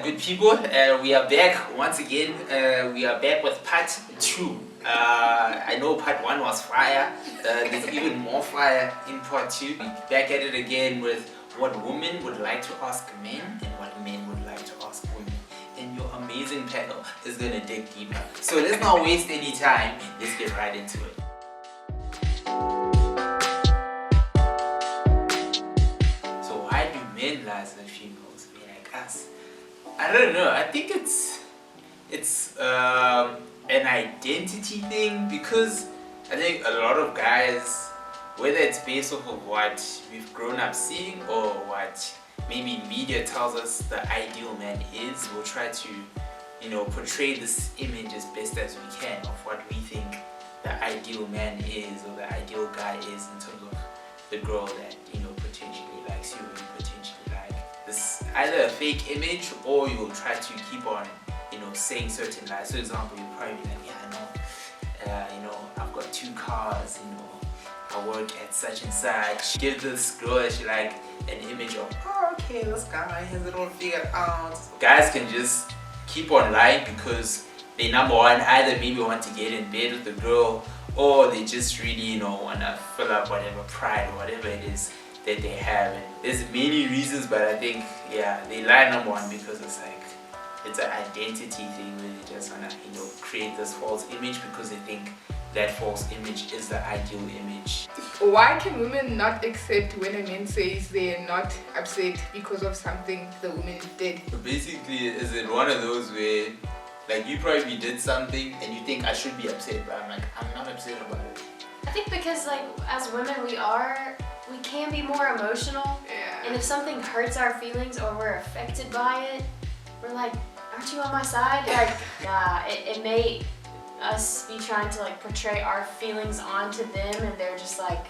good people, we are back once again. We are back with part 2. I know part 1 was fire. There's even more fire in part 2. Back at it again with what women would like to ask men and what men would like to ask women. And your amazing panel is going to dig deeper. So let's not waste any time. Let's get right into it. So why do men lie and females be like us? I don't know. I think it's an identity thing, because I think a lot of guys, whether it's based off of what we've grown up seeing or what maybe media tells us the ideal man is, we'll try to, portray this image as best as we can of what we think the ideal man is or the ideal guy is in terms of the girl that potentially likes you or you potentially like. This either a fake image, or you'll try to keep on saying certain lies. For example, you'll probably be like, I've got 2 cars, I work at such and such. Give this girl that you like an image of, oh, okay, this guy has it all figured out. Guys can just keep on lying because they, number one, either maybe want to get in bed with the girl, or they just really want to fill up whatever pride or whatever it is that they have. And there's many reasons, but I think they lie, number one, because it's an identity thing where they just want to create this false image because they think that false image is the ideal image. Why can women not accept when a man says they're not upset because of something the woman did? Basically, is it one of those where you probably did something and you think I should be upset, but I'm not upset about it? I think because as women we can be more emotional, and if something hurts our feelings or we're affected by it, we're like, aren't you on my side? It may us be trying to portray our feelings onto them, and they're just like,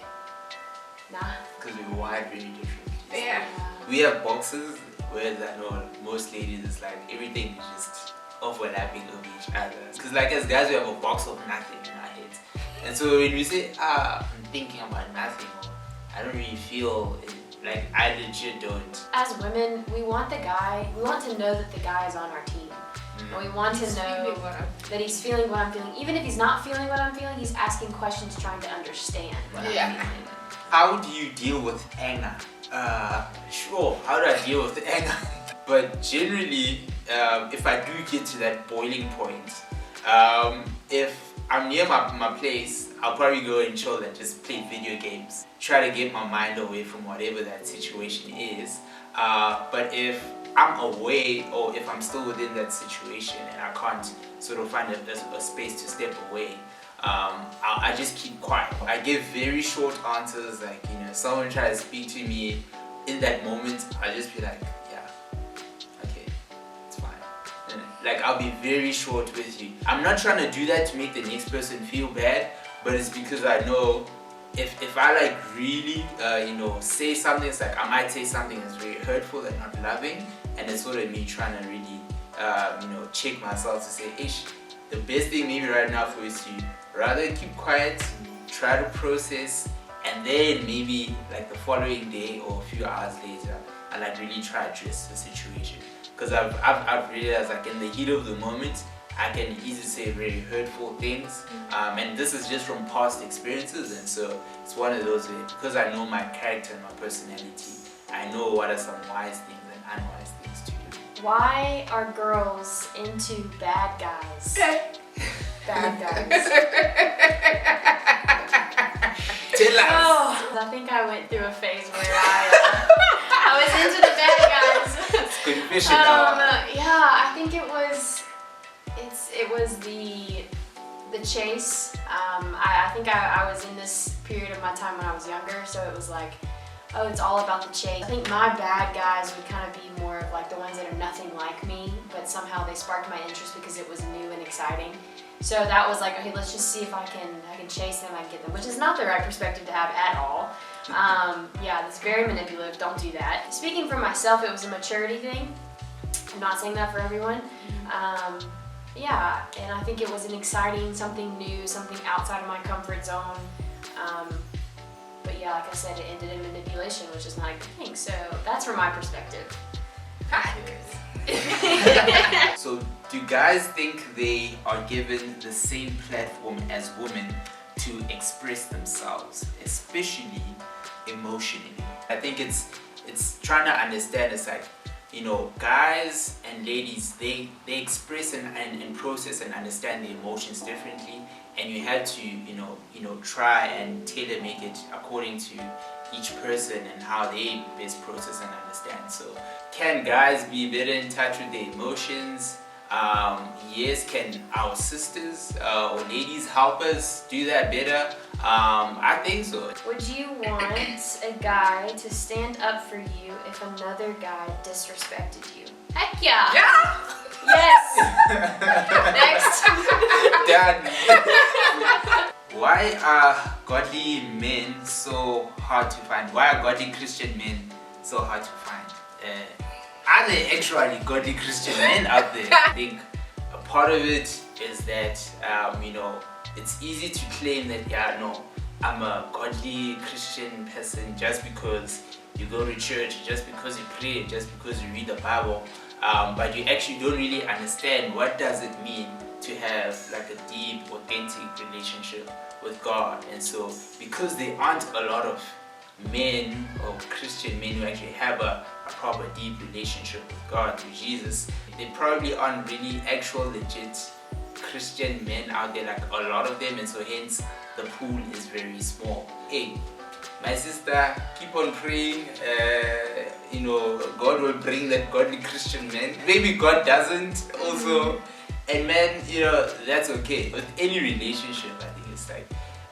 nah. Because we're wired very differently. Yeah. We have boxes where I know most ladies, it's everything is just overlapping of each other. Because as guys, we have a box of nothing in our heads. And so when we say, I'm thinking about nothing, or I don't really feel it, I legit don't. As women, we want to know that the guy is on our team. And we want to know that he's feeling what I'm feeling. Even if he's not feeling what I'm feeling, he's asking questions trying to understand what I'm feeling. How do you deal with anger? Sure, how do I deal with anger? But generally, if I do get to that boiling point, if I'm near my place, I'll probably go and chill and just play video games. Try to get my mind away from whatever that situation is. But if I'm away, or if I'm still within that situation and I can't sort of find a space to step away, I just keep quiet. I give very short answers, if someone tries to speak to me in that moment, I'll just be like, okay, it's fine. And I'll be very short with you. I'm not trying to do that to make the next person feel bad, but it's because I know if I really say something, it's I might say something that's very hurtful and not loving, and it's sort of me trying to really check myself to say, ish, the best thing maybe right now for you is to rather keep quiet, try to process, and then maybe the following day or a few hours later, I really try to address the situation. Because I've realized in the heat of the moment, I can easily say very hurtful things, and this is just from past experiences, and so it's one of those ways, because I know my character and my personality, I know what are some wise things and unwise things to do. Why are girls into bad guys? Bad guys. Tell us. Oh, I think I went through a phase where I was into the bad guys. It's confession. I think it was the chase. I think I was in this period of my time when I was younger, so it was it's all about the chase. I think my bad guys would kind of be more of the ones that are nothing like me, but somehow they sparked my interest because it was new and exciting. So that was okay, let's just see if I can chase them, I can get them, which is not the right perspective to have at all. That's very manipulative, don't do that. Speaking for myself, it was a maturity thing. I'm not saying that for everyone. And I think it was an exciting, something new, something outside of my comfort zone. But like I said, it ended in manipulation, which is not a good thing. So that's from my perspective. Hi. guys think they are given the same platform as women to express themselves, especially emotionally? I think it's trying to understand. It's like, you know, guys and ladies, they express and process and understand the emotions differently, and you have to try and tailor make it according to each person and how they best process and understand. So can guys be better in touch with their emotions? Yes. Can our sisters or ladies help us do that better? I think so. Would you want a guy to stand up for you if another guy disrespected you? Heck yeah! Yeah! Yes! Next! Done. Why are godly men so hard to find? Why are godly Christian men so hard to find? Are there actually godly Christian men out there? I think a part of it is that, it's easy to claim that, I'm a godly Christian person just because you go to church, just because you pray, just because you read the Bible, but you actually don't really understand what does it mean to have like a deep, authentic relationship with God. And so because there aren't a lot of men or Christian men who actually have a proper deep relationship with God, with Jesus, there probably aren't really actual legit Christian men out there, like a lot of them, and so hence the pool is very small. Hey, my sister, keep on praying. God will bring that godly Christian man. Maybe God doesn't also, and man, that's okay. With any relationship, I think it's like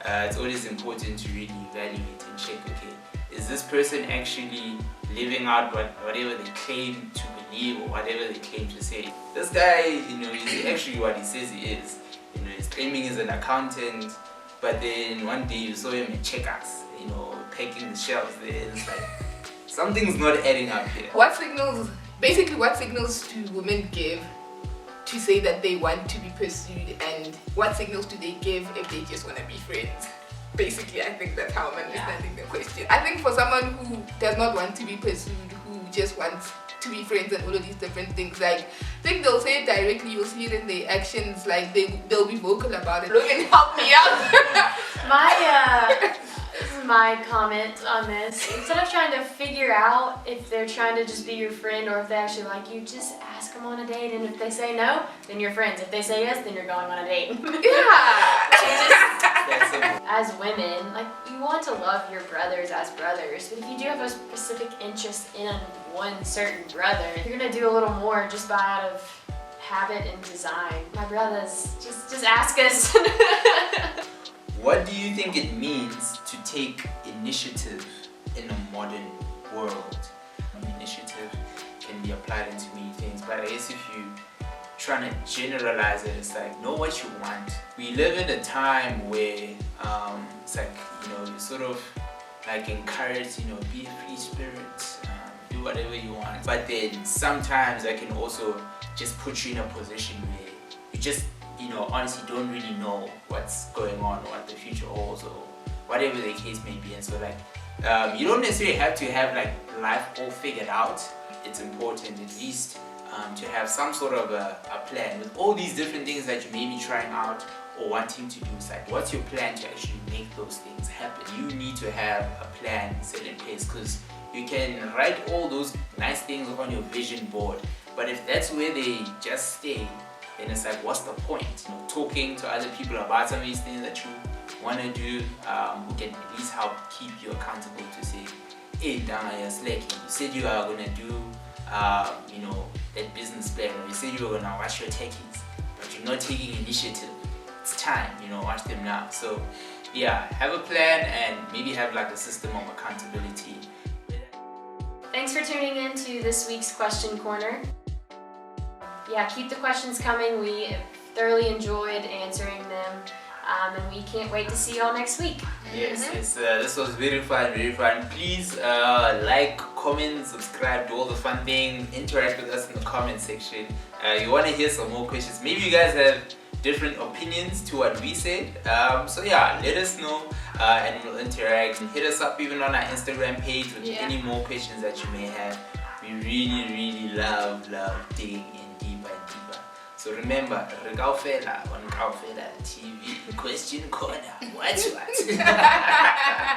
it's always important to really evaluate and check. Okay, is this person actually living out whatever they claim to believe or whatever they claim to say? This guy, is actually what he says he is. He's claiming he's an accountant, but then one day you saw him in Checkers, packing the shelves there. It's like something's not adding up here. What signals do women give to say that they want to be pursued, and what signals do they give if they just want to be friends? Basically, I think that's how I'm understanding the question. I think for someone who does not want to be pursued, who just wants to be friends and all of these different things, like, I think they'll say it directly, you'll see it in their actions, like they'll be vocal about it. Logan, help me out! This is my comment on this. Instead of trying to figure out if they're trying to just be your friend or if they actually like you, just ask them on a date, and if they say no, then you're friends. If they say yes, then you're going on a date. As women, like, you want to love your brothers as brothers, but if you do have a specific interest in one certain brother, you're gonna do a little more just by out of habit and design. My brothers, just ask us. What do you think it means to take initiative in a modern world? Initiative can be applied into many things, but I guess if you trying to generalize it, it's like, know what you want. We live in a time where it's like, you sort of like encourage, be a free spirit, do whatever you want. But then sometimes I can also just put you in a position where you just, honestly don't really know what's going on or what the future holds or whatever the case may be. And so like, you don't necessarily have to have like life all figured out. It's important at least to have some sort of a plan with all these different things that you may be trying out or wanting to do. It's like, what's your plan to actually make those things happen? You need to have a plan set in place, because you can write all those nice things on your vision board, but if that's where they just stay, then it's like, what's the point? Talking to other people about some of these things that you want to do, who can at least help keep you accountable to say, hey, Dana, you're slacking. You said you are going to do that business plan, or you said you were going to wash your techies, but you're not taking initiative. It's time, watch them now. So yeah, have a plan and maybe have like a system of accountability. Thanks for tuning in to this week's Question Corner. Yeah, keep the questions coming. We thoroughly enjoyed answering them, and we can't wait to see y'all next week. Yes, this was very fun, very fun. Please like, comment, subscribe, do all the fun things, interact with us in the comment section. You want to hear some more questions? Maybe you guys have different opinions to what we said. So yeah, let us know and we'll interact. And hit us up even on our Instagram page with any more questions that you may have. We really, really love digging in deeper and deeper. So remember, Regaufela on Gaufela TV, question corner. What's what?